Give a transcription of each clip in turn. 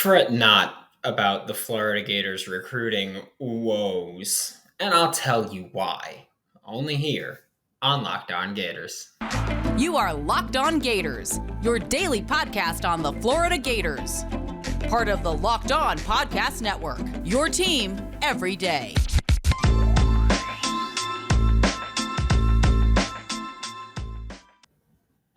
Fret not about the Florida Gators recruiting woes, and I'll tell you why. Only here on Locked On Gators. You are Locked On Gators, your daily podcast on the Florida Gators. Part of the Locked On Podcast Network, your team every day.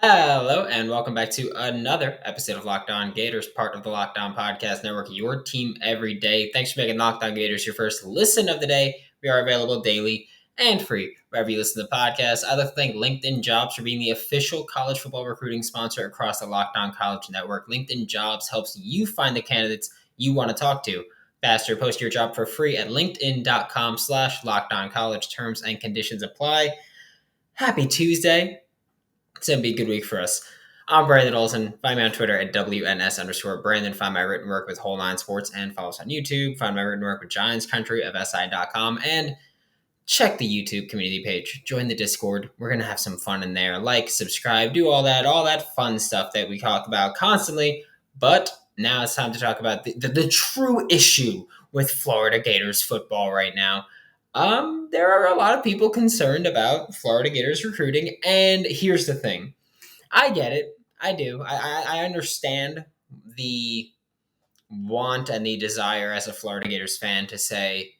Hello, and welcome back to another episode of Locked On Gators, part of the Locked On Podcast Network, your team every day. Thanks for making Locked On Gators your first listen of the day. We are available daily and free wherever you listen to the podcast. I'd like to thank LinkedIn Jobs for being the official college football recruiting sponsor across the Locked On College Network. LinkedIn Jobs helps you find the candidates you want to talk to faster. Post your job for free at linkedin.com/LockedOnCollege. Terms and conditions apply. Happy Tuesday. It's going to be a good week for us. I'm Brandon Olson. Find me on Twitter at WNS_Brandon. Find my written work with Whole Nine Sports and follow us on YouTube. Find my written work with Giants Country of SI.com and check the YouTube community page. Join the Discord. We're going to have some fun in there. Like, subscribe, do all that fun stuff that we talk about constantly. But now it's time to talk about the true issue with Florida Gators football right now. There are a lot of people concerned about Florida Gators recruiting, and here's the thing. I get it. I do. I understand the want and the desire as a Florida Gators fan to say,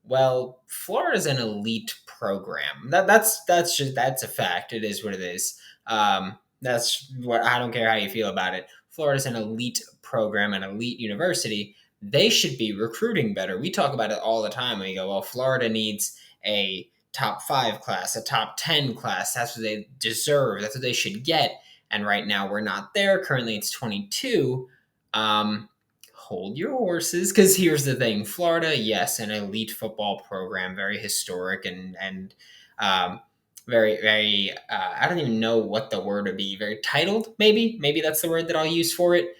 well, Florida's an elite program. That's a fact. It is what it is. That's what I don't care how you feel about it. Florida's an elite program, an elite university. They should be recruiting better. We talk about it all the time. We go, well, Florida needs a top 5 class, a top 10 class. That's what they deserve. That's what they should get. And right now we're not there. Currently it's 22. Hold your horses, because here's the thing. Florida, yes, an elite football program, very historic and very, very, I don't even know what the word would be. Very titled, maybe. Maybe that's the word that I'll use for it.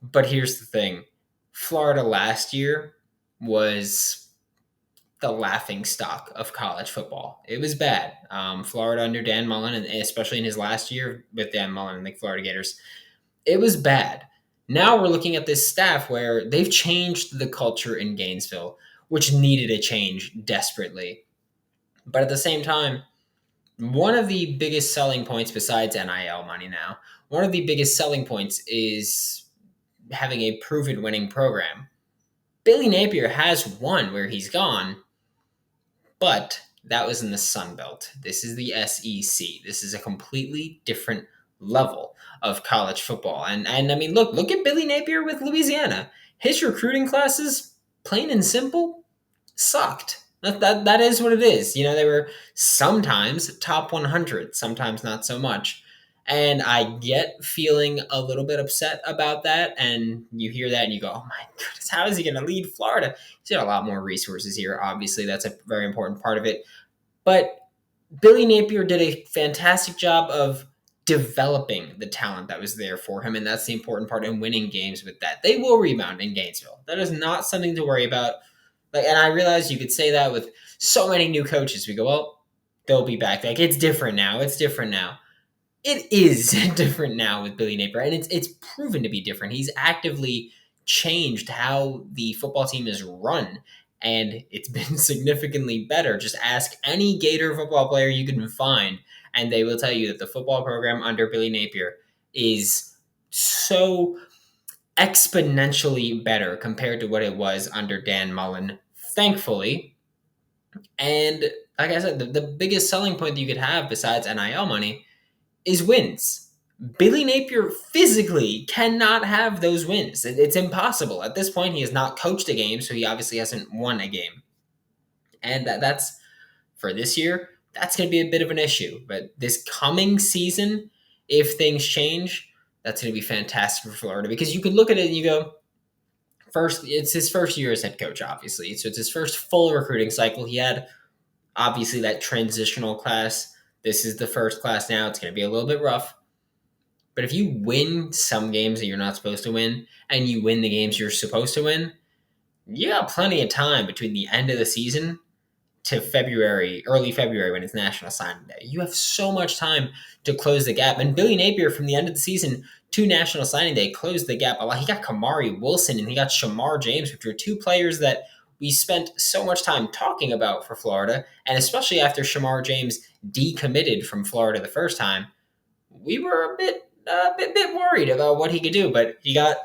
But here's the thing. Florida last year was the laughing stock of college football. It was bad. Florida under Dan Mullen, and especially in his last year with Dan Mullen and the Florida Gators, it was bad. Now we're looking at this staff where they've changed the culture in Gainesville, which needed a change desperately. But at the same time, one of the biggest selling points besides NIL money now, one of the biggest selling points is having a proven winning program. Billy Napier has won where he's gone, but that was in the Sun Belt. This is the SEC. This is a completely different level of college football. And I mean, look at Billy Napier with Louisiana. His recruiting classes, plain and simple, sucked. That is what it is. You know, they were sometimes top 100, sometimes not so much. And I get feeling a little bit upset about that. And you hear that and you go, oh my goodness, how is he going to lead Florida? He's got a lot more resources here. Obviously, that's a very important part of it. But Billy Napier did a fantastic job of developing the talent that was there for him. And that's the important part in winning games with that. They will rebound in Gainesville. That is not something to worry about. And I realize you could say that with so many new coaches. We go, well, they'll be back. Like, it's different now. It's different now. It is different now with Billy Napier, and it's proven to be different. He's actively changed how the football team is run, and it's been significantly better. Just ask any Gator football player you can find, and they will tell you that the football program under Billy Napier is so exponentially better compared to what it was under Dan Mullen, thankfully. And like I said, the biggest selling point that you could have besides NIL money is wins. Billy Napier physically cannot have those wins. It's impossible. At this point, he has not coached a game, so he obviously hasn't won a game. And that's, for this year, that's going to be a bit of an issue. But this coming season, if things change, that's going to be fantastic for Florida. Because you can look at it and you go, first, it's his first year as head coach, obviously. So it's his first full recruiting cycle. He had, obviously, that transitional class. This is the first class now. It's going to be a little bit rough. But if you win some games that you're not supposed to win, and you win the games you're supposed to win, you got plenty of time between the end of the season to February, early February, when it's National Signing Day. You have so much time to close the gap. And Billy Napier, from the end of the season to National Signing Day closed the gap a lot. He got Kamari Wilson and he got Shamar James, which were two players that we spent so much time talking about for Florida, and especially after Shamar James decommitted from Florida the first time, we were a bit worried about what he could do. But he got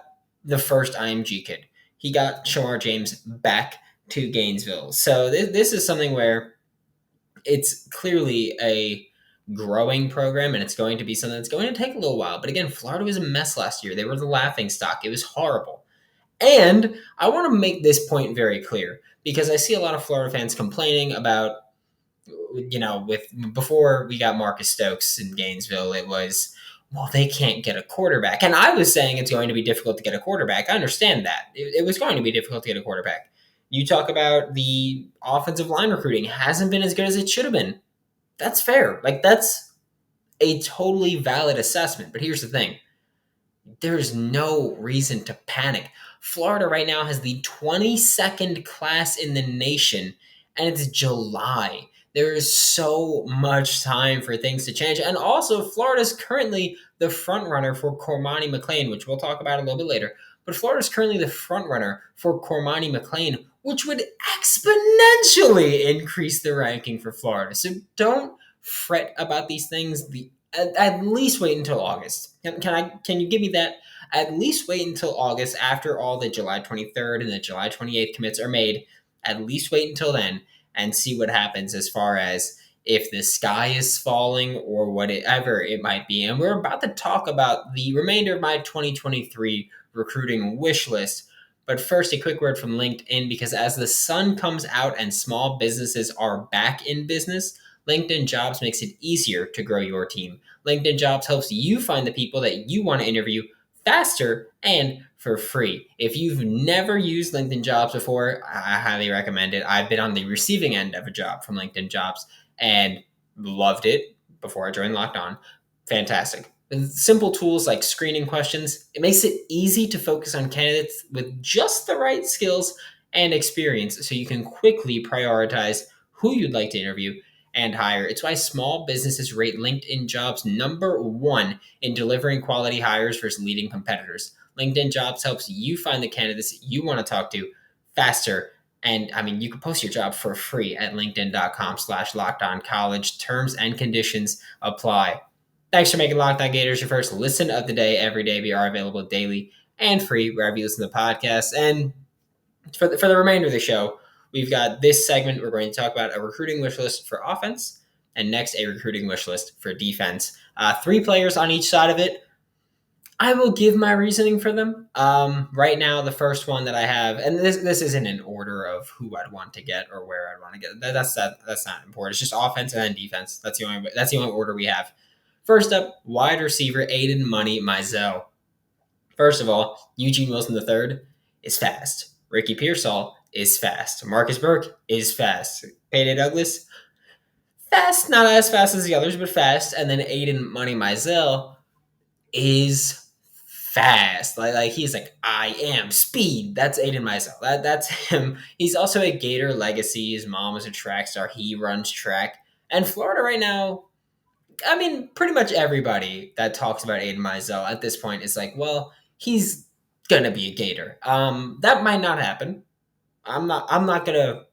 the first IMG kid. He got Shamar James back to Gainesville. So this is something where it's clearly a growing program, and it's going to be something that's going to take a little while. But again, Florida was a mess last year. They were the laughing stock. It was horrible. And I want to make this point very clear because I see a lot of Florida fans complaining about, before we got Marcus Stokes in Gainesville, it was, well, they can't get a quarterback. And I was saying it's going to be difficult to get a quarterback. I understand that. It was going to be difficult to get a quarterback. You talk about the offensive line recruiting hasn't been as good as it should have been. That's fair. That's a totally valid assessment. But here's the thing. There's no reason to panic. Florida right now has the 22nd class in the nation, and it's July. There is so much time for things to change. And also, Florida's currently the front runner for Cormany McClain, which we'll talk about a little bit later. But Florida's currently the front runner for Cormany McClain, which would exponentially increase the ranking for Florida. So don't fret about these things. At least wait until August. Can you give me that? At least wait until August after all the July 23rd and the July 28th commits are made. At least wait until then and see what happens as far as if the sky is falling or whatever it might be. And we're about to talk about the remainder of my 2023 recruiting wish list. But first, a quick word from LinkedIn, because as the sun comes out and small businesses are back in business, LinkedIn Jobs makes it easier to grow your team. LinkedIn Jobs helps you find the people that you want to interview faster and for free. If you've never used LinkedIn Jobs before, I highly recommend it. I've been on the receiving end of a job from LinkedIn Jobs and loved it before I joined Locked On. Fantastic. With simple tools like screening questions, it makes it easy to focus on candidates with just the right skills and experience so you can quickly prioritize who you'd like to interview and hire. It's why small businesses rate LinkedIn Jobs #1 in delivering quality hires versus leading competitors. LinkedIn Jobs helps you find the candidates you want to talk to faster. And you can post your job for free at linkedin.com/lockedoncollege. Terms and conditions apply. Thanks for making Locked On Gators your first listen of the day every day. We are available daily and free wherever you listen to podcasts. And for the remainder of the show, we've got this segment. We're going to talk about a recruiting wish list for offense, and next a recruiting wish list for defense. 3 players on each side of it. I will give my reasoning for them. Right now, the first one that I have, and this isn't in order of who I'd want to get or where I'd want to get. That's not important. It's just offense and then defense. That's the only order we have. First up, wide receiver Aiden Mizell. First of all, Eugene Wilson III is fast. Ricky Pearsall is fast. Marcus Burke is fast. Payday Douglas, fast. Not as fast as the others, but fast. And then Aiden Mizell is fast. He's like, I am speed. That's Aiden Mizell. That's him. He's also a Gator legacy. His mom was a track star. He runs track. And Florida right now, pretty much everybody that talks about Aiden Mizell at this point is like, well, he's gonna be a Gator. That might not happen. I'm not gonna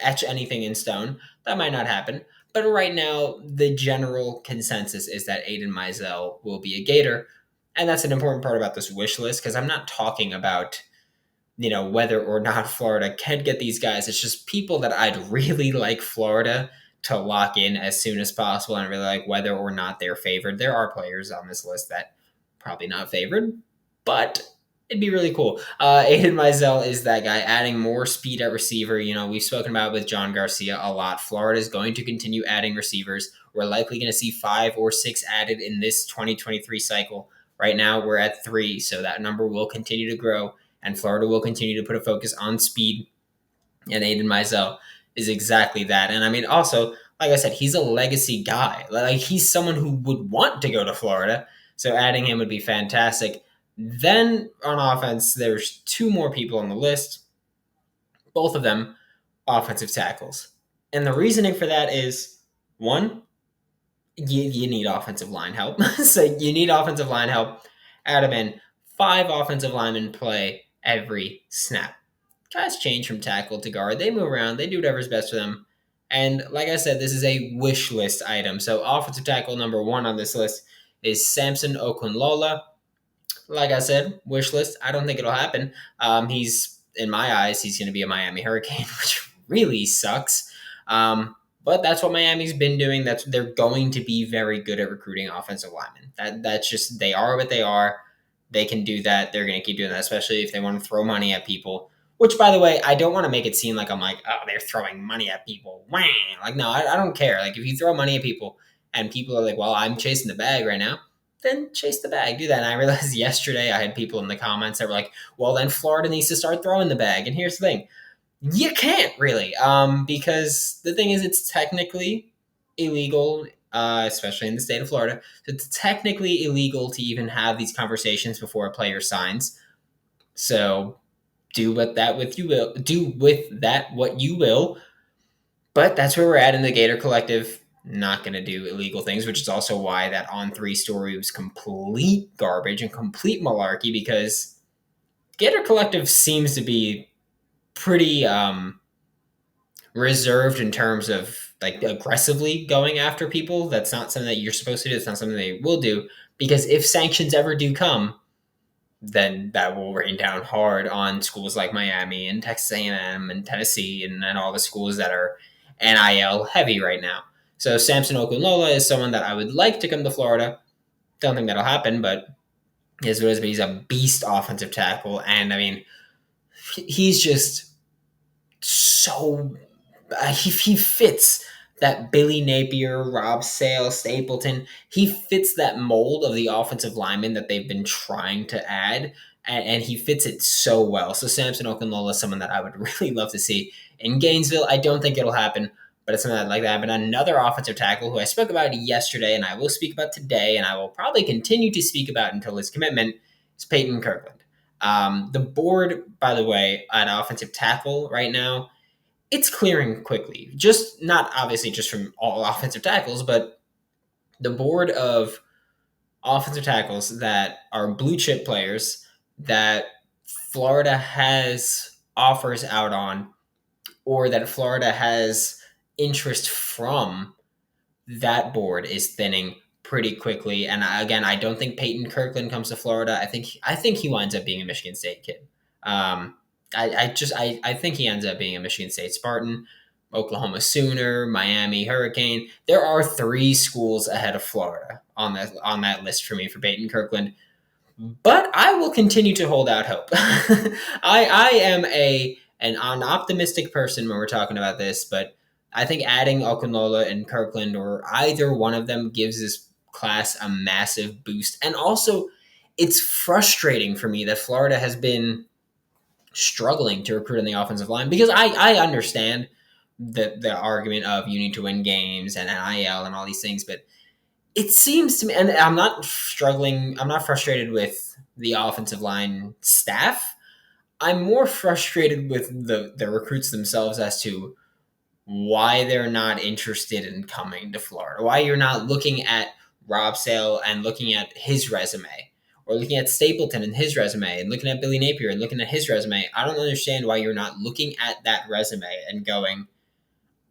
etch anything in stone. That might not happen. But right now, the general consensus is that Aiden Mizell will be a Gator. And that's an important part about this wish list, because I'm not talking about, whether or not Florida can get these guys. It's just people that I'd really like Florida to lock in as soon as possible, and really like whether or not they're favored. There are players on this list that probably not favored, but it'd be really cool. Aiden Mizell is that guy, adding more speed at receiver. We've spoken about it with John Garcia a lot. Florida is going to continue adding receivers. We're likely going to see 5 or 6 added in this 2023 cycle. Right now, we're at 3, so that number will continue to grow, and Florida will continue to put a focus on speed, and Aiden Mizell is exactly that. And also, like I said, he's a legacy guy. He's someone who would want to go to Florida, so adding him would be fantastic. Then on offense, there's 2 more people on the list, both of them offensive tackles. And the reasoning for that is, 1, you need offensive line help. So you need offensive line help. add him in. 5 offensive linemen play every snap. Guys change from tackle to guard. They move around. They do whatever's best for them. And like I said, this is a wish list item. So offensive tackle number 1 on this list is Samson Okanlola. Like I said, wish list. I don't think it'll happen. He's, in my eyes, he's going to be a Miami Hurricane, which really sucks. But that's what Miami's been doing. They're going to be very good at recruiting offensive linemen. That's just, they are what they are. They can do that. They're going to keep doing that, especially if they want to throw money at people. Which, by the way, I don't want to make it seem like I'm like, oh, they're throwing money at people. Wah! Like, no, I don't care. Like, if you throw money at people and people are like, well, I'm chasing the bag right now, then chase the bag. Do that. And I realized yesterday I had people in the comments that were like, well, then Florida needs to start throwing the bag. And here's the thing. You can't really, because the thing is, it's technically illegal, especially in the state of Florida. So it's technically illegal to even have these conversations before a player signs. So do with that what you will. But that's where we're at in the Gator Collective. Not going to do illegal things, which is also why that On3 story was complete garbage and complete malarkey, because Gator Collective seems to be pretty reserved in terms of like aggressively going after people. That's not something that you're supposed to do. It's not something they will do, because if sanctions ever do come, then that will rain down hard on schools like Miami and Texas A&M and Tennessee and all the schools that are NIL heavy right now. So Samson Okanlola is someone that I would like to come to Florida. Don't think that'll happen, but is what it is. But he's a beast offensive tackle, and I mean, he's just so he fits that Billy Napier, Rob Sale, Stapleton. He fits that mold of the offensive lineman that they've been trying to add, and he fits it so well. So Samson Okanlola is someone that I would really love to see in Gainesville. I don't think it'll happen, but it's something I'd like to happen. Another offensive tackle who I spoke about yesterday, and I will speak about today, and I will probably continue to speak about until his commitment, is Payton Kirkland. The board, by the way, at offensive tackle right now, it's clearing quickly. Just not obviously just from all offensive tackles, but the board of offensive tackles that are blue chip players that Florida has offers out on, or that Florida has interest from, that board is thinning pretty quickly. And again, I don't think Payton Kirkland comes to Florida. I think he winds up being a Michigan State kid. I think he ends up being a Michigan State Spartan, Oklahoma Sooner, Miami Hurricane. There are 3 schools ahead of Florida on that list for me for Payton Kirkland. But I will continue to hold out hope. I am an optimistic person when we're talking about this, but I think adding Okanlola and Kirkland, or either one of them, gives this class a massive boost. And also, it's frustrating for me that Florida has been struggling to recruit on the offensive line, because I understand the argument of you need to win games and NIL and all these things, but it seems to me, and I'm not frustrated with the offensive line staff. I'm more frustrated with the recruits themselves as to why they're not interested in coming to Florida, why you're not looking at Rob Sale and looking at his resume, or looking at Stapleton and his resume, and looking at Billy Napier and looking at his resume. I don't understand why you're not looking at that resume and going,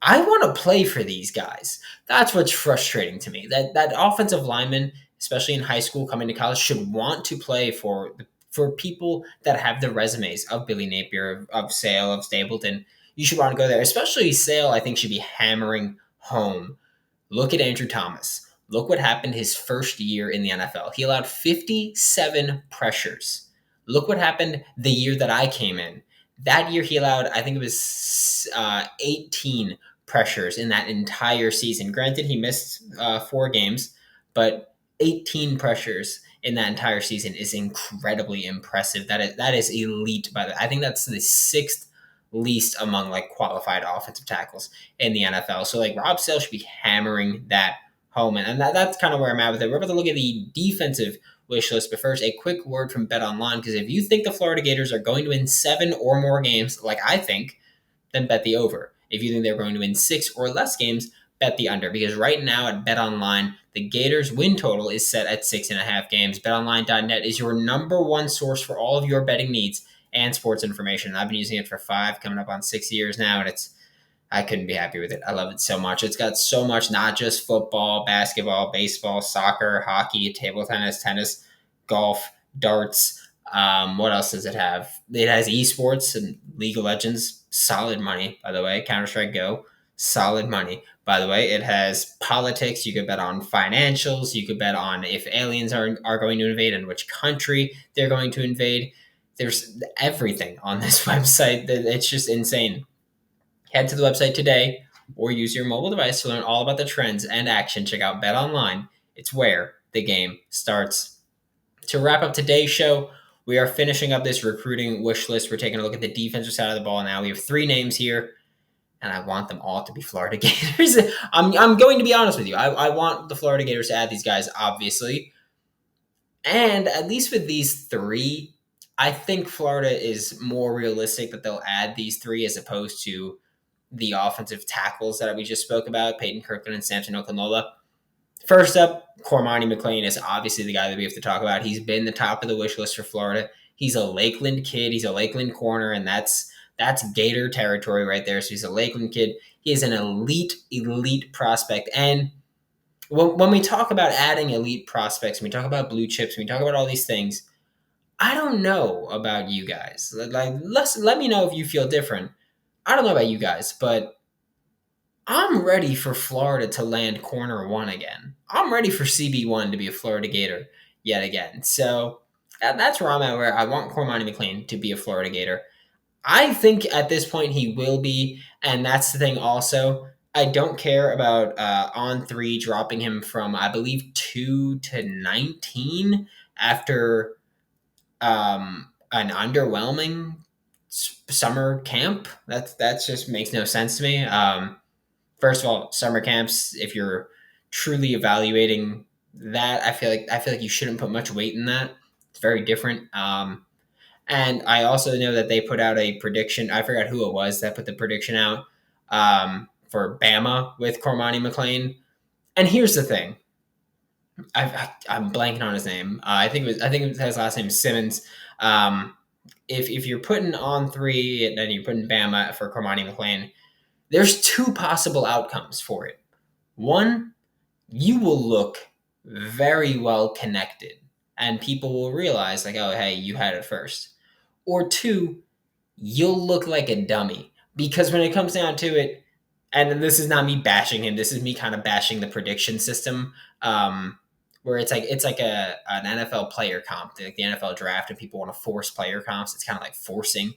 I want to play for these guys. That's what's frustrating to me. That offensive lineman, especially in high school coming to college, should want to play for people that have the resumes of Billy Napier, of Sale, of Stapleton. You should want to go there. Especially Sale, I think, should be hammering home. Look at Andrew Thomas. Look what happened his first year in the NFL. He allowed 57 pressures. Look what happened the year that I came in. That year he allowed, I think it was 18 pressures in that entire season. Granted, he missed 4 games, but 18 pressures in that entire season is incredibly impressive. That is elite. I think that's the 6th least among like qualified offensive tackles in the NFL. So like Rob Sale should be hammering that home. And that's kind of where I'm at with it. We're about to look at the defensive wish list, but first, a quick word from BetOnline, because if you think the Florida Gators are going to win 7 or more games, like I think, then bet the over. If you think they're going to win 6 or less games, bet the under, because right now at BetOnline, the Gators win total is set at 6.5 games. BetOnline.net is your number one source for all of your betting needs and sports information. I've been using it for 5, coming up on 6 years now, and I couldn't be happy with it. I love it so much. It's got so much, not just football, basketball, baseball, soccer, hockey, table tennis, golf, darts. What else does it have? It has esports and League of Legends. Solid money, by the way. Counter-Strike Go. Solid money, by the way. It has politics. You could bet on financials. You could bet on if aliens are going to invade and which country they're going to invade. There's everything on this website. It's just insane. Head to the website today or use your mobile device to learn all about the trends and action. Check out BetOnline. It's where the game starts. To wrap up today's show, we are finishing up this recruiting wish list. We're taking a look at the defensive side of the ball now. We have 3 names here, and I want them all to be Florida Gators. I'm going to be honest with you. I want the Florida Gators to add these guys, obviously. And at least with these 3, I think Florida is more realistic that they'll add these 3 as opposed to the offensive tackles that we just spoke about, Payton Kirkland and Samson Okanlola. First up, Cormany McClain is obviously the guy that we have to talk about. He's been the top of the wish list for Florida. He's a Lakeland kid. He's a Lakeland corner, and that's Gator territory right there. So he's a Lakeland kid. He is an elite prospect. And when we talk about adding elite prospects, when we talk about blue chips, when we talk about all these things, I don't know about you guys. Let me know if you feel different. I don't know about you guys, but I'm ready for Florida to land corner 1 again. I'm ready for CB1 to be a Florida Gator yet again. So that's where I'm at, where I want Cormany McClain to be a Florida Gator. I think at this point he will be, and that's the thing also. I don't care about on 3 dropping him from, I believe, 2 to 19 after an underwhelming summer camp. That just makes no sense to me. First of all, summer camps, if you're truly evaluating that, I feel like you shouldn't put much weight in that. It's very different. And I also know that they put out a prediction. I forgot who it was that put the prediction out for Bama with Cormany McClain. And here's the thing. I'm blanking on his name. I think his last name is Simmons. If you're putting on 3 and then you're putting Bama for Cormany McClain, there's 2 possible outcomes for it. 1, you will look very well connected, and people will realize, like, oh, hey, you had it first. Or 2, you'll look like a dummy, because when it comes down to it, and this is not me bashing him, this is me kind of bashing the prediction system, where it's like an NFL player comp, like the NFL draft, and people want to force player comps. It's kind of like forcing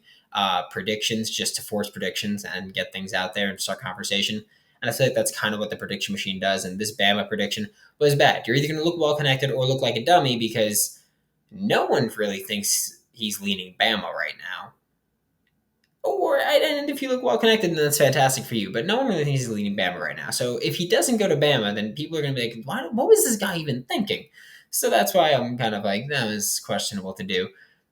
predictions just to force predictions and get things out there and start conversation. And I feel like that's kind of what the prediction machine does. And this Bama prediction was bad. You're either going to look well connected or look like a dummy, because no one really thinks he's leaning Bama right now. And if you look well connected, then that's fantastic for you. But no one really thinks he's leading Bama right now. So if he doesn't go to Bama, then people are going to be like, what was this guy even thinking? So that's why I'm kind of like, that was questionable to do.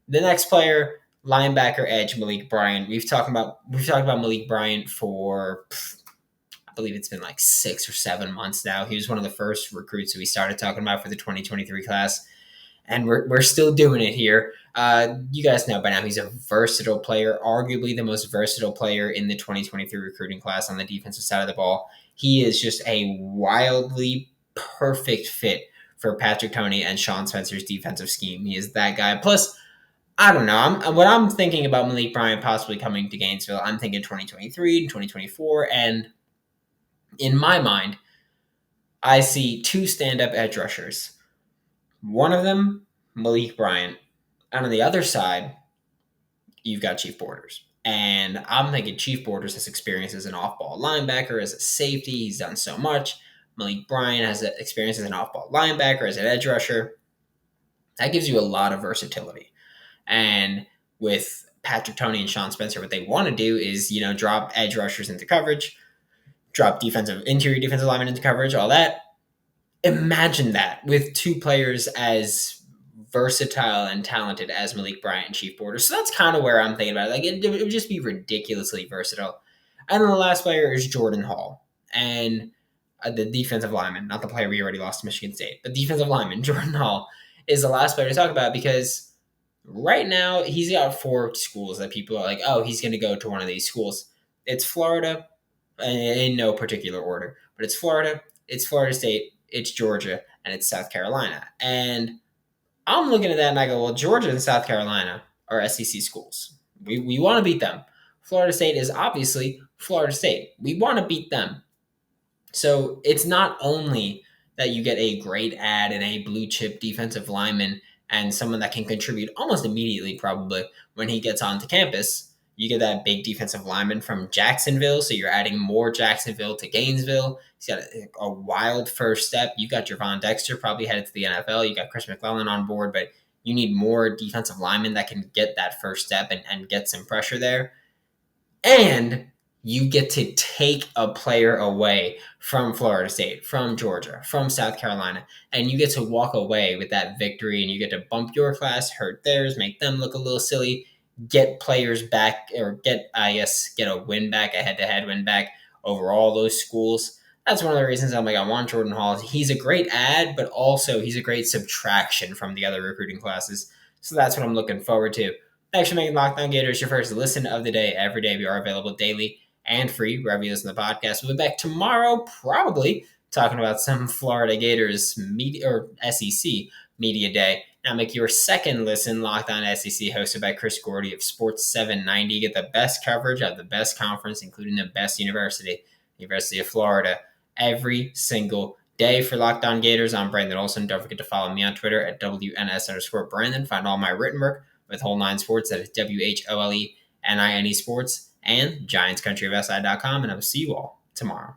The next player, linebacker edge, Malik Bryant. We've talked about Malik Bryant for, I believe it's been like 6 or 7 months now. He was one of the first recruits that we started talking about for the 2023 class. And we're still doing it here. You guys know by now he's a versatile player, arguably the most versatile player in the 2023 recruiting class on the defensive side of the ball. He is just a wildly perfect fit for Patrick Toney and Sean Spencer's defensive scheme. He is that guy. Plus, I don't know. What I'm thinking about Malik Bryant possibly coming to Gainesville, I'm thinking 2023, 2024, and in my mind, I see 2 stand-up edge rushers. One of them, Malik Bryant. And on the other side, you've got Chief Borders. And I'm thinking Chief Borders has experience as an off-ball linebacker, as a safety. He's done so much. Malik Bryant has experience as an off-ball linebacker, as an edge rusher. That gives you a lot of versatility. And with Patrick Toney and Sean Spencer, what they want to do is, drop edge rushers into coverage, drop interior defensive linemen into coverage, all that. Imagine that with 2 players as versatile and talented as Malik Bryant and Chief Borders. So that's kind of where I'm thinking about it. Like, it would just be ridiculously versatile. And then the last player is Jordan Hall. And the defensive lineman, not the player we already lost to Michigan State, but defensive lineman, Jordan Hall, is the last player to talk about because right now he's got 4 schools that people are like, oh, he's going to go to one of these schools. It's Florida, in no particular order, but it's Florida, it's Florida State, it's Georgia, and it's South Carolina. And I'm looking at that and I go, well, Georgia and South Carolina are SEC schools. We want to beat them. Florida State is obviously Florida State. We want to beat them. So it's not only that you get a great ad and a blue chip defensive lineman and someone that can contribute almost immediately, probably, when he gets onto campus. You get that big defensive lineman from Jacksonville, so you're adding more Jacksonville to Gainesville. He's got a wild first step. You got Javon Dexter probably headed to the NFL. You got Chris McClellan on board, but you need more defensive linemen that can get that first step and get some pressure there. And you get to take a player away from Florida State, from Georgia, from South Carolina, and you get to walk away with that victory, and you get to bump your class, hurt theirs, make them look a little silly, get players back, or get a win back, a head-to-head win back over all those schools. That's one of the reasons I'm like, I want Jordan Hall. He's a great add, but also he's a great subtraction from the other recruiting classes. So that's what I'm looking forward to. Thanks for making Locked On Gators your first listen of the day every day. We are available daily and free wherever you listen to the podcast. We'll be back tomorrow, probably talking about some Florida Gators media or SEC media day. Now make your second listen Locked On SEC, hosted by Chris Gordy of Sports 790. Get the best coverage of the best conference, including the best university, University of Florida, every single day. For Locked On Gators, I'm Brandon Olson. Don't forget to follow me on Twitter at WNS_Brandon. Find all my written work with Whole Nine Sports at WHOLENINE Sports and GiantsCountryofSI.com. And I will see you all tomorrow.